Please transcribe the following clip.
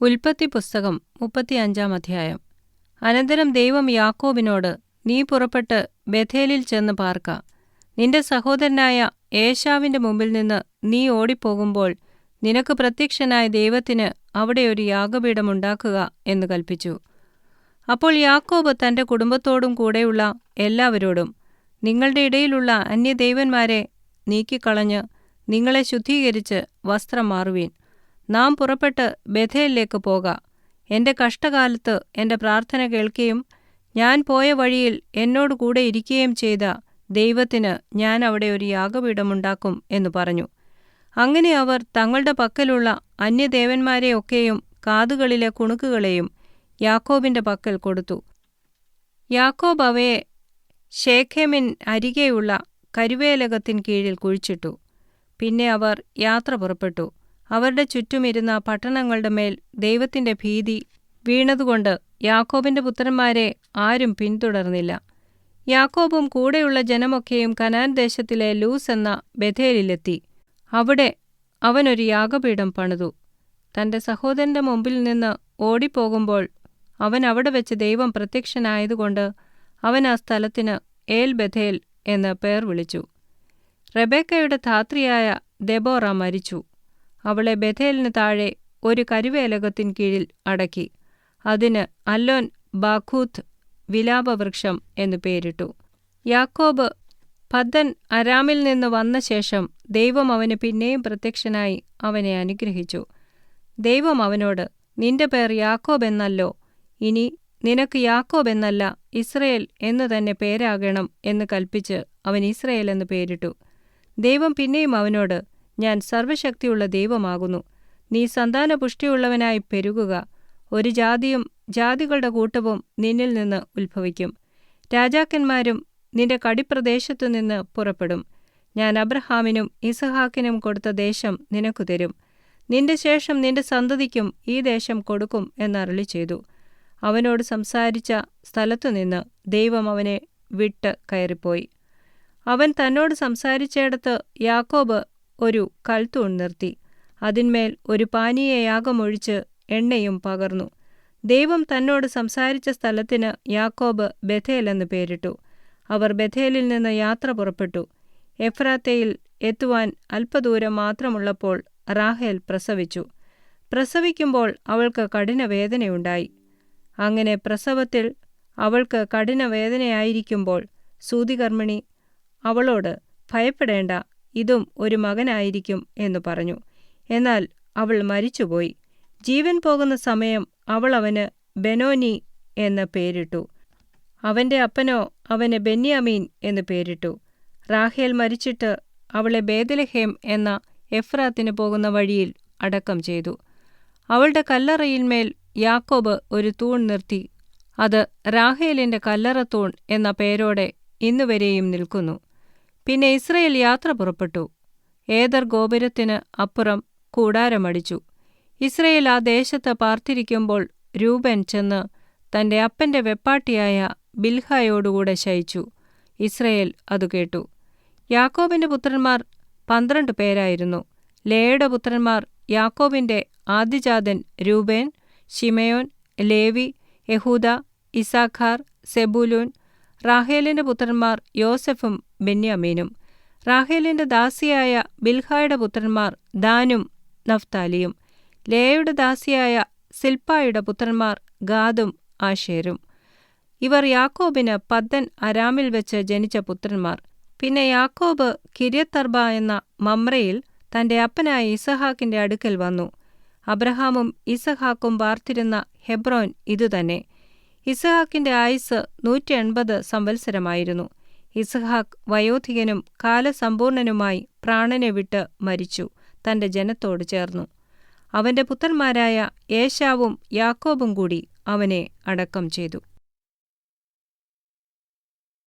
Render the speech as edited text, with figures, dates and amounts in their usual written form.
ഉൽപ്പത്തി പുസ്തകം 35 അധ്യായം. അനന്തരം ദൈവം യാക്കോബിനോട്, നീ പുറപ്പെട്ട് ബേഥേലിൽ ചെന്ന് പാർക്ക. നിന്റെ സഹോദരനായ ഏശാവിന്റെ മുമ്പിൽ നിന്ന് നീ ഓടിപ്പോകുമ്പോൾ നിനക്ക് പ്രത്യക്ഷനായ ദൈവത്തിന് അവിടെ ഒരു യാഗപീഠം ഉണ്ടാക്കുക എന്ന് കൽപ്പിച്ചു. അപ്പോൾ യാക്കോബ് തന്റെ കുടുംബത്തോടും കൂടെയുള്ള എല്ലാവരോടും, നിങ്ങളുടെ ഇടയിലുള്ള അന്യദൈവന്മാരെ നീക്കിക്കളഞ്ഞ് നിങ്ങളെ ശുദ്ധീകരിച്ച് വസ്ത്രം മാറുവീൻ. നാം പുറപ്പെട്ട് ബേഥേലിലേക്ക് പോക. എന്റെ കഷ്ടകാലത്ത് എന്റെ പ്രാർത്ഥന കേൾക്കുകയും ഞാൻ പോയ വഴിയിൽ എന്നോട് കൂടെ ഇരിക്കുകയും ചെയ്ത ദൈവത്തിന് ഞാൻ അവിടെ ഒരു യാഗപീഠമുണ്ടാക്കും എന്ന് പറഞ്ഞു. അങ്ങനെ അവർ തങ്ങളുടെ പക്കലുള്ള അന്യദേവന്മാരെയൊക്കെയും കാതുകളിലെ കുണുക്കുകളെയും യാക്കോബിന്റെ പക്കൽ കൊടുത്തു. യാക്കോബ് അവയെ ശേഖേമിൻ അരികെയുള്ള കരുവേലകത്തിൻ കീഴിൽ കുഴിച്ചിട്ടു. പിന്നെ അവർ യാത്ര പുറപ്പെട്ടു. അവരുടെ ചുറ്റുമിരുന്ന പട്ടണങ്ങളുടെ മേൽ ദൈവത്തിന്റെ ഭീതി വീണതുകൊണ്ട് യാക്കോബിന്റെ പുത്രന്മാരെ ആരും പിന്തുടർന്നില്ല. യാക്കോബും കൂടെയുള്ള ജനമൊക്കെയും കനാൻ ദേശത്തിലെ ലൂസ് എന്ന ബേഥേലിലെത്തി. അവിടെ അവനൊരു യാഗപീഠം പണിതു. തന്റെ സഹോദരന്റെ മുമ്പിൽ നിന്ന് ഓടിപ്പോകുമ്പോൾ അവൻ അവിടെ വെച്ച് ദൈവം പ്രത്യക്ഷനായതുകൊണ്ട് അവൻ ആ സ്ഥലത്തിന് ഏൽ ബേഥേൽ എന്ന് പേർ വിളിച്ചു. റെബേക്കയുടെ ധാത്രിയായ ദെബോറ മരിച്ചു. അവളെ ബേഥേലിന് താഴെ ഒരു കരുവേലകത്തിൻ കീഴിൽ അടക്കി. അതിന് അല്ലോൻ ബാഖൂത്ത് വിലാപവൃക്ഷം എന്നു പേരിട്ടു. യാക്കോബ് പദ്ദൻ അരാമിൽ നിന്ന് വന്ന ശേഷം ദൈവം അവന് പിന്നെയും പ്രത്യക്ഷനായി അവനെ അനുഗ്രഹിച്ചു. ദൈവം അവനോട്, നിന്റെ പേർ യാക്കോബ് എന്നല്ലോ, ഇനി നിനക്ക് യാക്കോബ് എന്നല്ല ഇസ്രയേൽ എന്നു തന്നെ പേരാകണം എന്ന് കൽപ്പിച്ച് അവൻ ഇസ്രയേൽ എന്ന് പേരിട്ടു. ദൈവം പിന്നെയും അവനോട്, ഞാൻ സർവ്വശക്തിയുള്ള ദൈവമാകുന്നു. നീ സന്താനപുഷ്ടിയുള്ളവനായി പെരുകുക. ഒരു ജാതിയും ജാതികളുടെ കൂട്ടവും നിന്നിൽ നിന്ന് ഉത്ഭവിക്കും. രാജാക്കന്മാരും നിന്റെ കടിപ്രദേശത്തുനിന്ന് പുറപ്പെടും. ഞാൻ അബ്രഹാമിനും ഇസഹാക്കിനും കൊടുത്ത ദേശം നിനക്കു തരും. നിന്റെ ശേഷം നിന്റെ സന്തതിക്കും ഈ ദേശം കൊടുക്കും എന്നരുളി ചെയ്തു. അവനോട് സംസാരിച്ച സ്ഥലത്തുനിന്ന് ദൈവം അവനെ വിട്ട് കയറിപ്പോയി. അവൻ തന്നോട് സംസാരിച്ചിടത്ത് യാക്കോബ് ഒരു കൽത്തൂൺ നിർത്തി. അതിന്മേൽ ഒരു പാനീയയാഗമൊഴിച്ച് എണ്ണയും പകർന്നു. ദൈവം തന്നോട് സംസാരിച്ച സ്ഥലത്തിന് യാക്കോബ് ബേഥേൽ എന്ന് പേരിട്ടു. അവർ ബേഥേലിൽ നിന്ന് യാത്ര പുറപ്പെട്ടു. എഫ്രാത്തയിൽ എത്തുവാൻ അല്പദൂരം മാത്രമുള്ളപ്പോൾ റാഹേൽ പ്രസവിച്ചു. പ്രസവിക്കുമ്പോൾ അവൾക്ക് കഠിനവേദനയുണ്ടായി. അങ്ങനെ പ്രസവത്തിൽ അവൾക്ക് കഠിനവേദനയായിരിക്കുമ്പോൾ സൂതികർമ്മിണി അവളോട്, ഭയപ്പെടേണ്ട, ഇതും ഒരു മകനായിരിക്കും എന്നു പറഞ്ഞു. എന്നാൽ അവൾ മരിച്ചുപോയി. ജീവൻ പോകുന്ന സമയം അവൾ അവന് ബെനോനി എന്ന് പേരിട്ടു. അവന്റെ അപ്പനോ അവന് ബെന്യാമീൻ എന്ന് പേരിട്ടു. റാഹേൽ മരിച്ചിട്ട് അവളെ ബേത്ലഹേം എന്ന എഫ്രാത്തിന് പോകുന്ന വഴിയിൽ അടക്കം ചെയ്തു. അവളുടെ കല്ലറയിന്മേൽ യാക്കോബ് ഒരു തൂൺ നിർത്തി. അത് റാഹേലിന്റെ കല്ലറത്തൂൺ എന്ന പേരോടെ ഇന്നുവരെയും നിൽക്കുന്നു. പിന്നെ ഇസ്രയേൽ യാത്ര പുറപ്പെട്ടു. ഏദർ ഗോപുരത്തിന് അപ്പുറം കൂടാരമടിച്ചു. ഇസ്രയേൽ ആ ദേശത്ത് പാർത്തിരിക്കുമ്പോൾ രൂബൻ ചെന്ന് തന്റെ അപ്പന്റെ വെപ്പാട്ടിയായ ബിൽഹായോടുകൂടെ ശയിച്ചു. ഇസ്രയേൽ അതു കേട്ടു. യാക്കോബിന്റെ പുത്രന്മാർ 12 പേരായിരുന്നു. ലേയുടെ പുത്രന്മാർ യാക്കോബിന്റെ ആദ്യജാതൻ രൂബേൻ, ശിമയോൻ, ലേവി, യഹൂദ, ഇസാഖാർ, സെബൂലൂൻ. റാഹേലിന്റെ പുത്രന്മാർ യോസെഫും ബെന്യാമീനും. റാഹേലിന്റെ ദാസിയായ ബിൽഹായുടെ പുത്രന്മാർ ദാനും നഫ്താലിയും. ലേയുടെ ദാസിയായ സിൽപ്പായുടെ പുത്രന്മാർ ഗാദും ആശേരും. ഇവർ യാക്കോബിന് പദ്ദൻ അരാമിൽ വെച്ച് ജനിച്ച പുത്രന്മാർ. പിന്നെ യാക്കോബ് കിര്യത്തർബ എന്ന മമ്രയിൽ തന്റെ അപ്പനായ ഇസഹാക്കിന്റെ അടുക്കൽ വന്നു. അബ്രഹാമും ഇസഹാക്കും പാർത്തിരുന്ന ഹെബ്രോൻ ഇതുതന്നെ. ഇസഹാക്കിന്റെ ആയുസ് 180 സംവത്സരമായിരുന്നു. ഇസഹാക്ക് വയോധികനും കാലസമ്പൂർണനുമായി പ്രാണനെ വിട്ട് മരിച്ചു, തന്റെ ജനത്തോട് ചേർന്നു. അവന്റെ പുത്രന്മാരായ ഏശാവും യാക്കോബും കൂടി അവനെ അടക്കം ചെയ്തു.